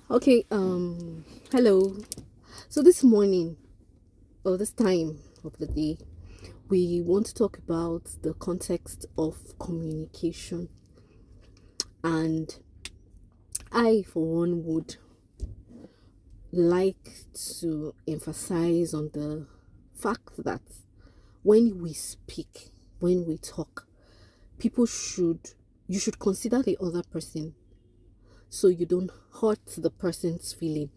Okay, hello. So this morning or this time of the day, we want to talk about the context of communication. And I, for one, would like to emphasize on the fact that when we speak, when we talk, people should, you should consider the other person so you don't hurt the person's feeling.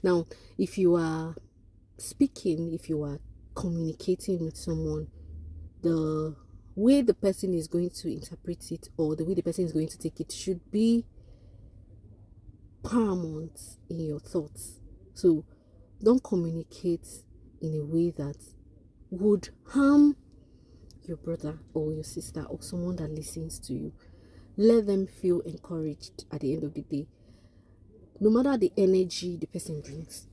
Now, if you are speaking, if you are communicating with someone, the way the person is going to interpret it or the way the person is going to take it should be paramount in your thoughts. So don't communicate in a way that would harm your brother or your sister or someone that listens to you. Let them feel encouraged at the end of the day. No matter the energy the person brings,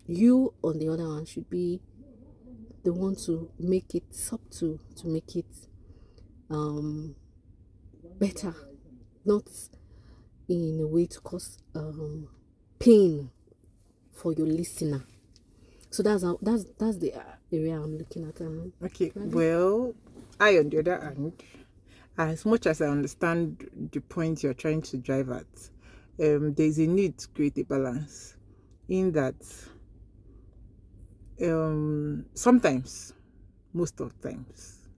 you on the other hand should be the one to make it subtle, to make it better, not in a way to cause pain for your listener. So that's the area I'm looking at. Okay, well, I, on the other hand, as much as I understand the point you're trying to drive at, there's a need to create a balance in that sometimes, most of times,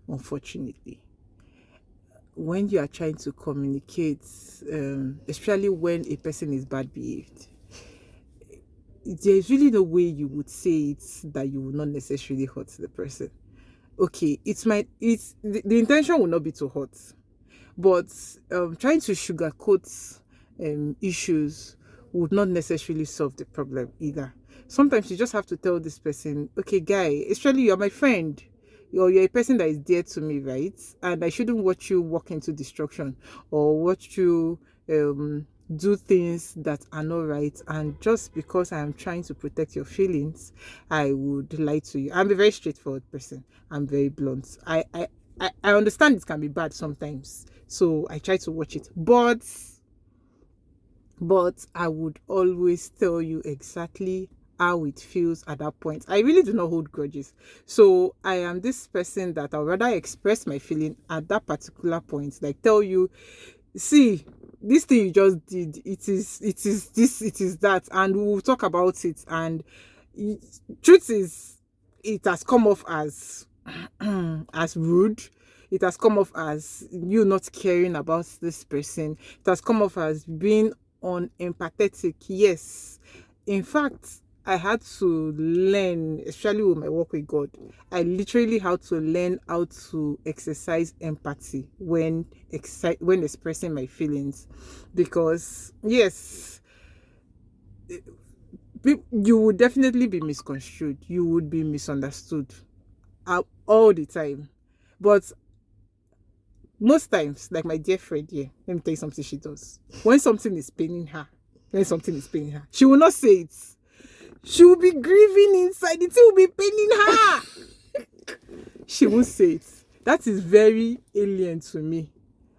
unfortunately, when you are trying to communicate, especially when a person is bad behaved, there's really no way you would say it that you will not necessarily hurt the person. Okay, it's the intention will not be to hurt, but trying to sugarcoat issues would not necessarily solve the problem either. Sometimes you just have to tell this person, okay, guy, especially you're my friend, you're a person that is dear to me, right? And I shouldn't watch you walk into destruction or watch you do things that are not right. And just because I am trying to protect your feelings, I would lie to you. I'm a very straightforward person. I'm very blunt. I understand it can be bad sometimes, so I try to watch it. But I would always tell you exactly how it feels at that point. I really do not hold grudges. So I am this person that I'd rather express my feeling at that particular point. Like tell you, see, this thing you just did, it is this, it is that, and we'll talk about it. And truth is, it has come off as as rude. It has come off as you not caring about this person. It has come off as being unempathetic. Yes. In fact, I had to learn, especially with my work with God, I literally had to learn how to exercise empathy when expressing my feelings. Because yes, you would definitely be misconstrued. You would be misunderstood all the time. But most times, like my dear friend here, let me tell you something she does. When something is paining her, she will not say it. She will be grieving inside. It will be paining her. She won't say it. That is very alien to me.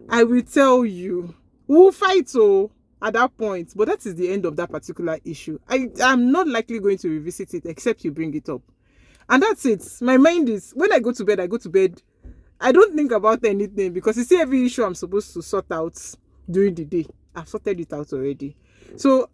I will tell you. We'll fight at that point. But that is the end of that particular issue. I'm not likely going to revisit it except you bring it up. And that's it. My mind is, when I go to bed, I don't think about anything because you see every issue I'm supposed to sort out during the day. I've sorted it out already. So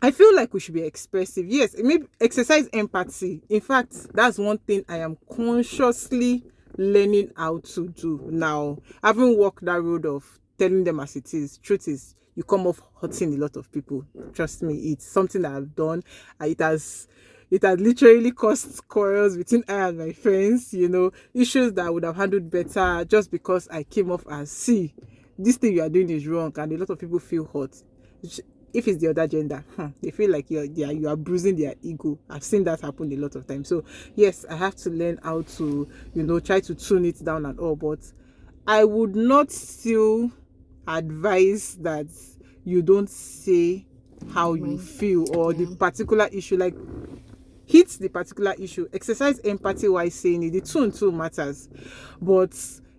I feel like we should be expressive. Yes, maybe exercise empathy. In fact, that's one thing I am consciously learning how to do now. Having walked that road of telling them as it is, truth is, you come off hurting a lot of people. Trust me, it's something that I've done. It has literally caused quarrels between I and my friends, issues that I would have handled better just because I came off as, see, this thing you are doing is wrong, and a lot of people feel hurt. If it's the other gender, they feel like you are bruising their ego. I've seen that happen a lot of times. So yes, I have to learn how to, try to tune it down and all, but I would not still advise that you don't say how you feel or the particular issue. Like, hit the particular issue, exercise empathy while saying it. The tone too matters. But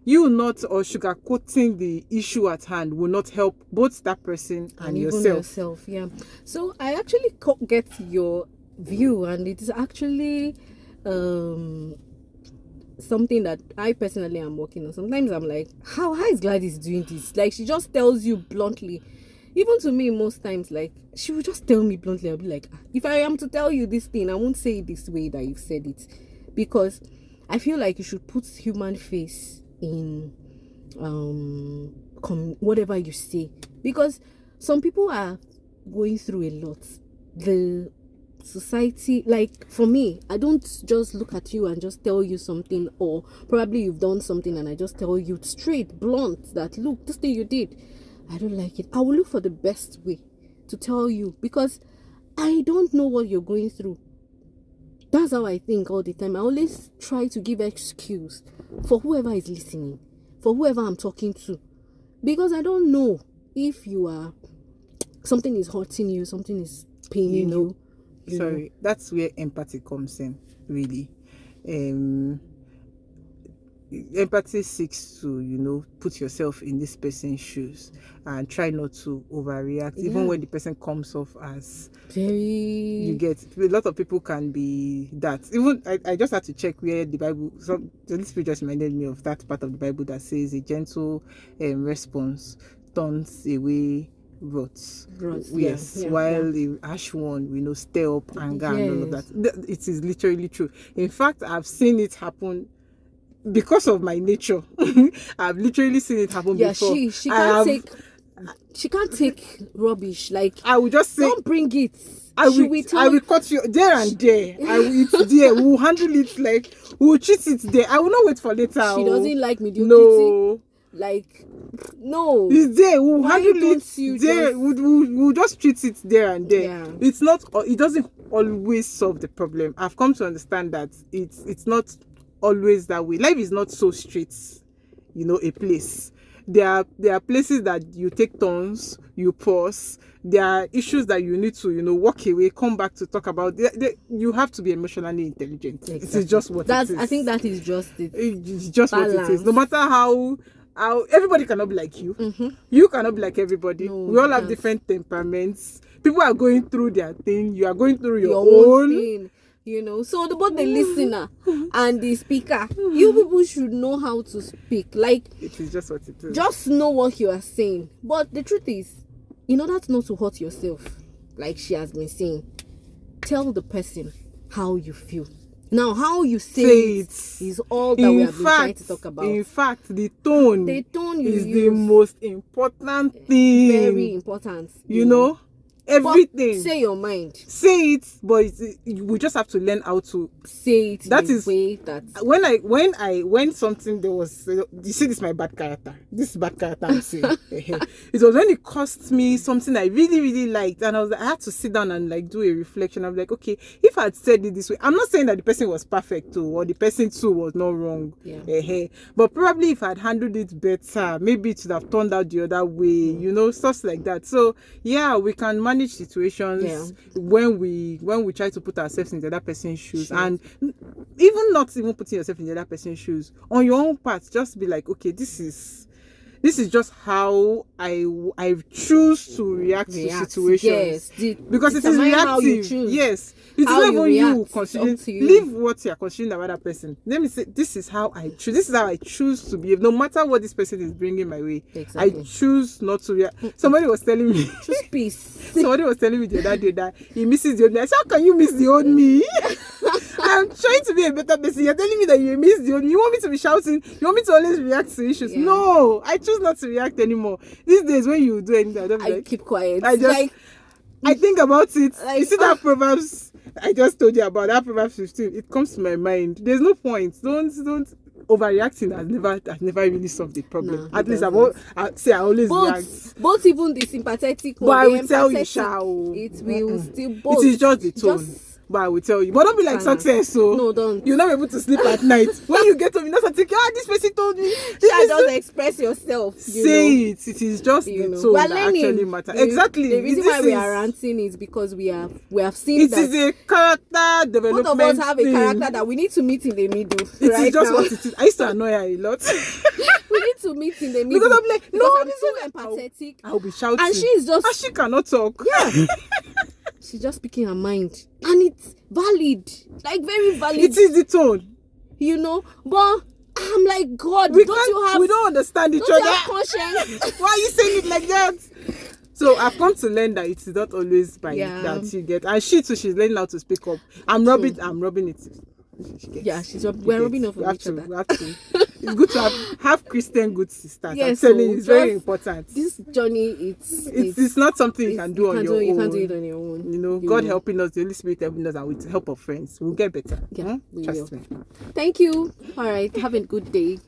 You not or sugarcoating the issue at hand will not help both that person and even yourself. Yeah. So I actually get your view, and it is actually something that I personally am working on. Sometimes I'm like, how is Gladys doing this? Like, she just tells you bluntly. Even to me, most times, like, she will just tell me bluntly. I'll be like, if I am to tell you this thing, I won't say it this way that you've said it, because I feel like you should put human face in whatever you say, because some people are going through a lot. The society, like, for me, I don't just look at you and just tell you something, or probably you've done something and I just tell you straight, blunt, that look, this thing you did, I don't like it. I will look for the best way to tell you, because I don't know what you're going through. That's how I think all the time. I always try to give excuse for whoever is listening, for whoever I'm talking to, because I don't know if something is hurting you, something is paining you. Sorry, that's where empathy comes in, really. Empathy seeks to, put yourself in this person's shoes and try not to overreact, even when the person comes off as very... You get, a lot of people can be that. Even I just had to check where the Bible, the Holy Spirit just reminded me of that part of the Bible that says a gentle response turns away wrath. Yes, while the harsh one, stir up anger and all of that. It is literally true. In fact, I've seen it happen because of my nature. I've literally seen it happen before. She can't take rubbish. Like, I will just say, don't bring it. I will cut you there and there. It's there. We'll handle it, like, we'll treat it there. I will not wait for later. She doesn't like mediocrity. No. Like, no. It's there. We'll handle it there. We'll just treat it there and there. Yeah. It's not. It doesn't always solve the problem. I've come to understand that it's not always that way. Life is not so straight. A place. There are places that you take turns, you pause. There are issues that you need to, walk away, come back to talk about. You have to be emotionally intelligent. Exactly. It's just what it is. I think that is just it. It's just balance. What it is. No matter how everybody cannot be like you. Mm-hmm. You cannot be like everybody. No, we all have different temperaments. People are going through their thing. You are going through your own thing. So both the listener and the speaker, you people should know how to speak. Like, it is just what it is. Just know what you are saying. But the truth is, in order not to hurt yourself, like she has been saying, tell the person how you feel. Now, how you say it is all that we have been trying to talk about. In fact, the tone you is use the most important thing. Very important. Everything. But say your mind. Say it, but we just have to learn how to say it. That is way that when something there was. You see, this is my bad character. This is bad character I'm saying. It was when it cost me something I really, really liked, and I had to sit down and like do a reflection. I'm like, okay, if I had said it this way, I'm not saying that the person was perfect too, or the person too was not wrong. Yeah. But probably if I'd handled it better, maybe it would have turned out the other way. Stuff like that. So yeah, we can manage situations when we try to put ourselves in the other person's shoes, and even not even putting yourself in the other person's shoes, on your own part, just be like, okay, this is just how I choose to react to situations. Because it is reactive. Yes, it's not even you considering. Leave what you are considering about that person. Let me say, this is how I choose. This is how I choose to behave. No matter what this person is bringing my way, I choose not to react. Somebody was telling me, choose peace. Somebody was telling me the other day that he misses the old me. I said, how can you miss the old me? I'm trying to be a better person. You're telling me that you miss the old me. You want me to be shouting? You want me to always react to issues? No, I choose not to react anymore. These days when you do anything, I keep quiet. I think about it. You see that Proverbs I just told you about, that Proverbs 15? It comes to my mind. There's no point. Don't overreacting has never really solved the problem. At least I always react. Both even the sympathetic but I will tell you, it will still both. It is just the tone. but I will tell you. But don't be like success, so No, don't. you're not able to sleep at night. When you get home, you know something. This person told me. Just express yourself. Say it. It is just the tone that actually matters. Exactly. The reason why we are ranting is because we have seen it that is a character development. Both of us have a character that we need to meet in the middle. It right is just now. what it is. I used to annoy her a lot. We need to meet in the middle. Because I'm like, no, I'm too empathetic. I'll be shouting. And she's just... And she cannot talk. Yeah. She's just speaking her mind. And it's valid. Like, very valid. It is the tone. You know? But I'm like, God, we don't understand each other. other. Have conscience? Why are you saying it like that? So I've come to learn that it is not always by that you get. And she too, she's learning how to speak up. I'm rubbing it. We're rubbing off on each other. We have to. It's good to have Christian good sisters. Yes, I'm telling you, it's very important. This journey, it's not something you can do on your own. You can't do it on your own. You know, God helping us, the Holy Spirit helping us, and with the help of friends, we'll get better. Yeah, we Trust will. me. Thank you. All right, have a good day.